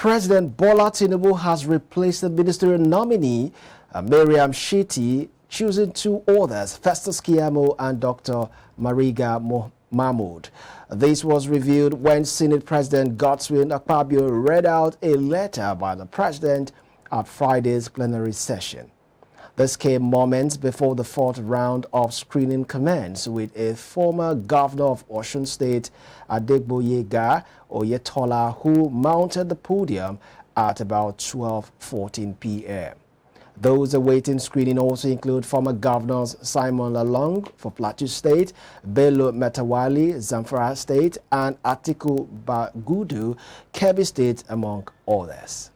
President Bola Tinubu has replaced the ministerial nominee, Maryam Shetty, choosing two others, Festus Keyamo and Dr. Mariya Mahmoud. This was revealed when Senate President Godswin Akpabio read out a letter by the President at Friday's plenary session. This came moments before the fourth round of screening commenced, with a former governor of Osun State, Adegboyega Oyetola, who mounted the podium at about 12:14 p.m. Those awaiting screening also include former governors Simon Lalong for Plateau State, Bello Metawali, Zamfara State, and Atiku Bagudu, Kebbi State, among others.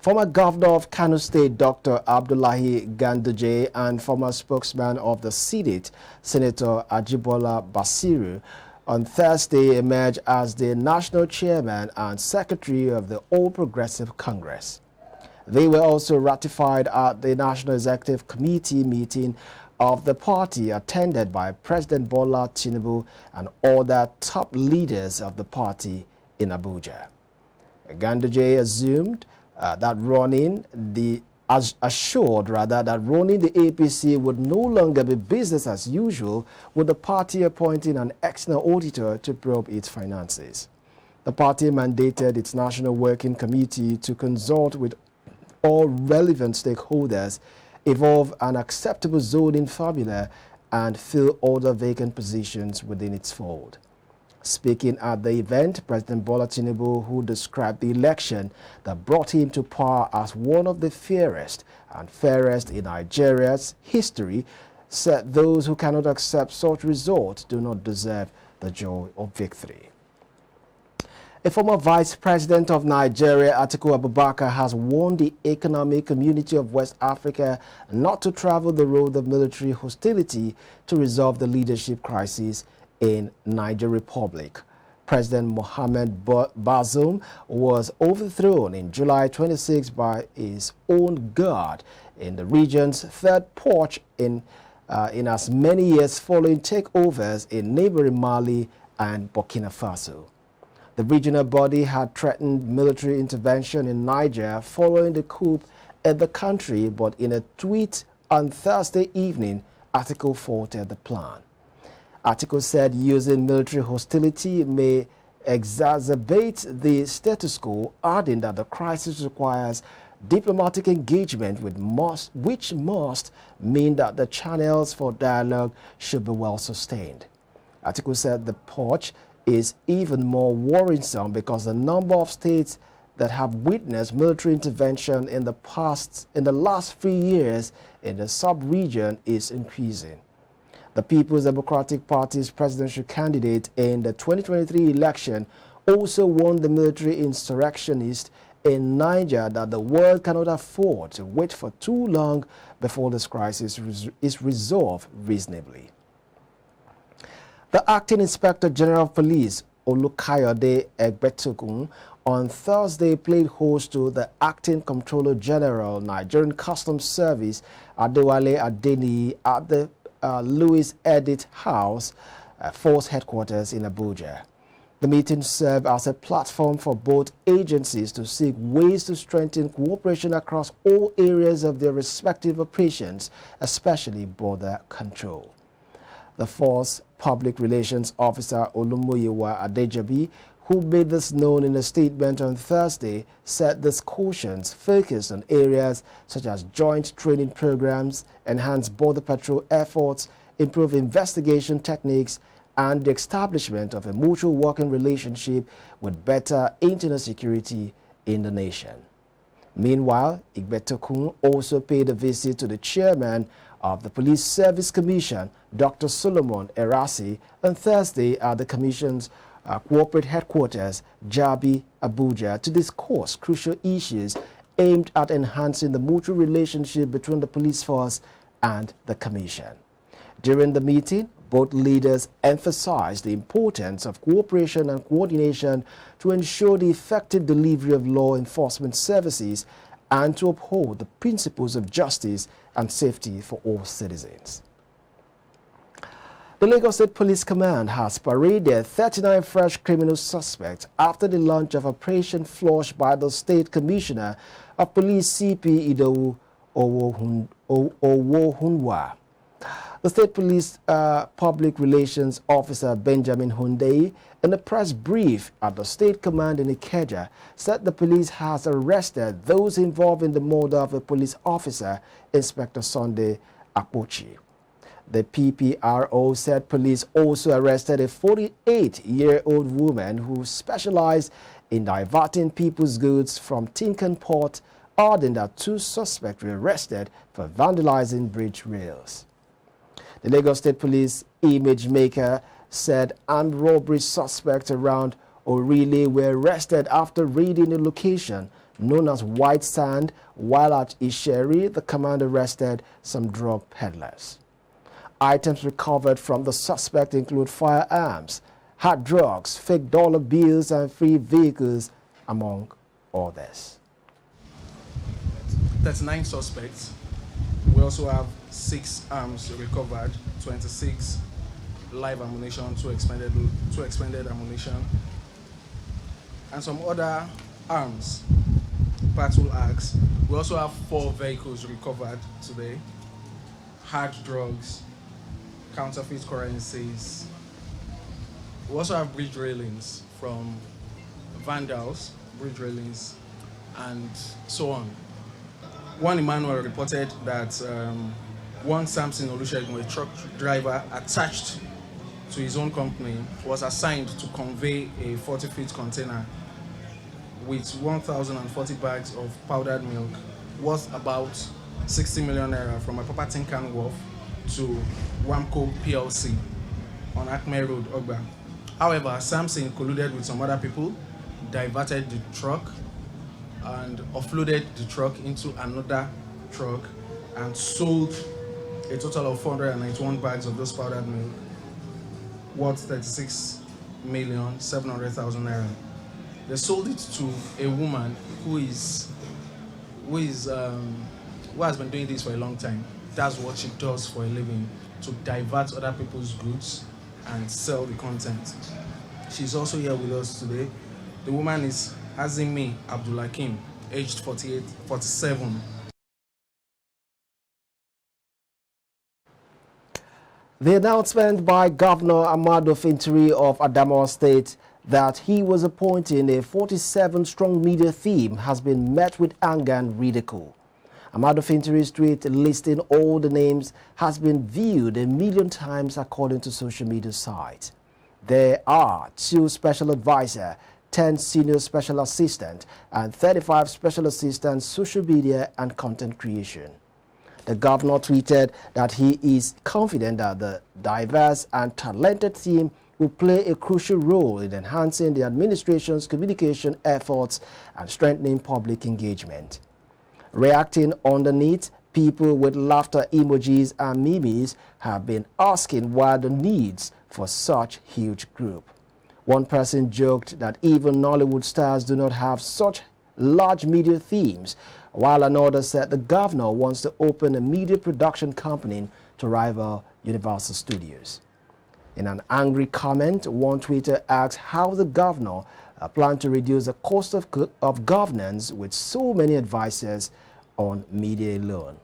Former governor of Kano State, Dr. Abdullahi Ganduje, and former spokesman of the Senate, Senator Ajibola Basiru, on Thursday emerged as the national chairman and secretary of the All Progressive Congress. They were also ratified at the National Executive Committee meeting of the party, attended by President Bola Tinubu and other top leaders of the party in Abuja. Ganduje assumed that running the APC would no longer be business as usual, with the party appointing an external auditor to probe its finances. The party mandated its National Working Committee to consult with all relevant stakeholders, evolve an acceptable zoning formula, and fill other vacant positions within its fold. Speaking at the event, President Bola Tinubu, who described the election that brought him to power as one of the fairest and fairest in Nigeria's history, said those who cannot accept such results do not deserve the joy of victory. A former vice president of Nigeria, Atiku Abubakar, has warned the economic community of West Africa not to travel the road of military hostility to resolve the leadership crisis in Niger Republic. President Mohamed Bazoum was overthrown in July 26 by his own guard in the region's third purge in as many years, following takeovers in neighboring Mali and Burkina Faso. The regional body had threatened military intervention in Niger following the coup in the country, but in a tweet on Thursday evening, Atiku faulted the plan. Atiku said using military hostility may exacerbate the status quo, adding that the crisis requires diplomatic engagement, which must mean that the channels for dialogue should be well sustained. Atiku said the purge is even more worrisome because the number of states that have witnessed military intervention in the last 3 years in the sub-region is increasing. The People's Democratic Party's presidential candidate in the 2023 election also warned the military insurrectionists in Niger that the world cannot afford to wait for too long before this crisis is resolved reasonably. The Acting Inspector General of Police, Olukayode Egbetokun, on Thursday played host to the Acting Comptroller General, Nigerian Customs Service, Adewale Adeni, at the Louis Edith House, Force Headquarters in Abuja. The meeting served as a platform for both agencies to seek ways to strengthen cooperation across all areas of their respective operations, especially border control. The Force Public Relations Officer Olumuyiwa Adejabi, who made this known in a statement on Thursday, said discussions focused on areas such as joint training programs, enhanced border patrol efforts, improved investigation techniques, and the establishment of a mutual working relationship with better internal security in the nation. Meanwhile, Igbetokun also paid a visit to the chairman of the Police Service Commission, Dr. Solomon Erasi, on Thursday at the Commission's corporate headquarters, Jabi, Abuja, to discuss crucial issues aimed at enhancing the mutual relationship between the police force and the Commission. During the meeting, both leaders emphasized the importance of cooperation and coordination to ensure the effective delivery of law enforcement services and to uphold the principles of justice and safety for all citizens. The Lagos State Police Command has paraded 39 fresh criminal suspects after the launch of Operation Flush by the State Commissioner of Police CP Idowu Owohunwa. The State Police Public Relations Officer Benjamin Hundeyi, in a press brief at the State Command in Ikeja, said the police has arrested those involved in the murder of a police officer, Inspector Sunday Akpochi. The PPRO said police also arrested a 48-year-old woman who specialized in diverting people's goods from Tinkan Port, adding that 2 suspects were arrested for vandalizing bridge rails. The Lagos State Police image maker said armed robbery suspects around Orile were arrested after raiding a location known as White Sand, while at Isheri, the command arrested some drug peddlers. Items recovered from the suspect include firearms, hard drugs, fake dollar bills, and free vehicles, among others. 39 suspects. We also have 6 arms recovered, 26 live ammunition, 2 expended ammunition, and some other arms, battle axe. We also have 4 vehicles recovered today, hard drugs, counterfeit currencies. We also have bridge railings from vandals, bridge railings, and so on. One Emmanuel reported that one Samson Olusegun, a truck driver attached to his own company, was assigned to convey a 40-feet container with 1,040 bags of powdered milk worth about 60 million naira from a Papa Tinkan Wharf to Wamco PLC on Acme Road, Ogba. However, Samson colluded with some other people, diverted the truck, and offloaded the truck into another truck and sold a total of 491 bags of those powdered milk worth 36,700,000 naira. They sold it to a woman who has been doing this for a long time. That's what she does for a living, to divert other people's goods and sell the content. She's also here with us today. The woman is Azimi Abdulakim, aged 47. The announcement by Governor Ahmadu Fintiri of Adamawa State that he was appointing a 47-strong media team has been met with anger and ridicule. Ahmadu Fintiri's tweet listing all the names has been viewed 1 million times according to social media sites. There are 2 special advisors, 10 senior special assistants, and 35 special assistants social media and content creation. The governor tweeted that he is confident that the diverse and talented team will play a crucial role in enhancing the administration's communication efforts and strengthening public engagement. Reacting underneath, people with laughter emojis and memes have been asking why the needs for such huge group. One person joked that even Nollywood stars do not have such large media teams, while another said the governor wants to open a media production company to rival Universal Studios. In an angry comment, one tweeter asked how the governor planned to reduce the cost of governance with so many advisors on media alone.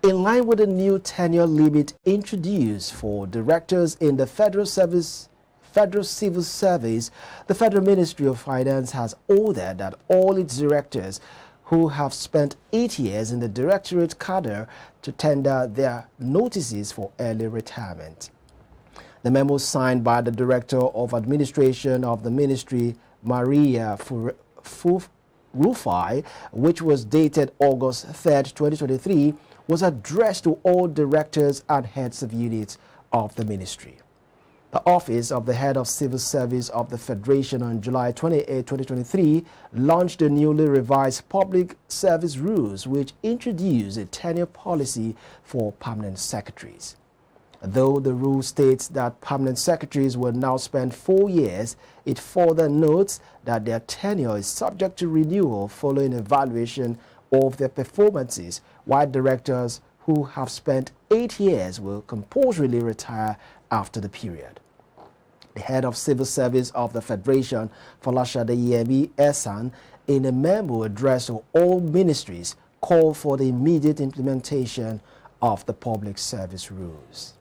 In line with the new tenure limit introduced for directors in the Federal Civil Service, the Federal Ministry of Finance has ordered that all its directors who have spent 8 years in the directorate cadre to tender their notices for early retirement. The memo signed by the Director of Administration of the Ministry, Mariya Rufai, which was dated August 3, 2023, was addressed to all directors and heads of units of the ministry. The Office of the Head of Civil Service of the Federation on July 28, 2023, launched the newly revised Public Service Rules, which introduced a tenure policy for permanent secretaries. Though the rule states that permanent secretaries will now spend 4 years, it further notes that their tenure is subject to renewal following evaluation of their performances, while directors who have spent 8 years will compulsorily retire after the period. The head of civil service of the Federation, Folashade Yemi Esan, in a memo addressed to all ministries, called for the immediate implementation of the public service rules.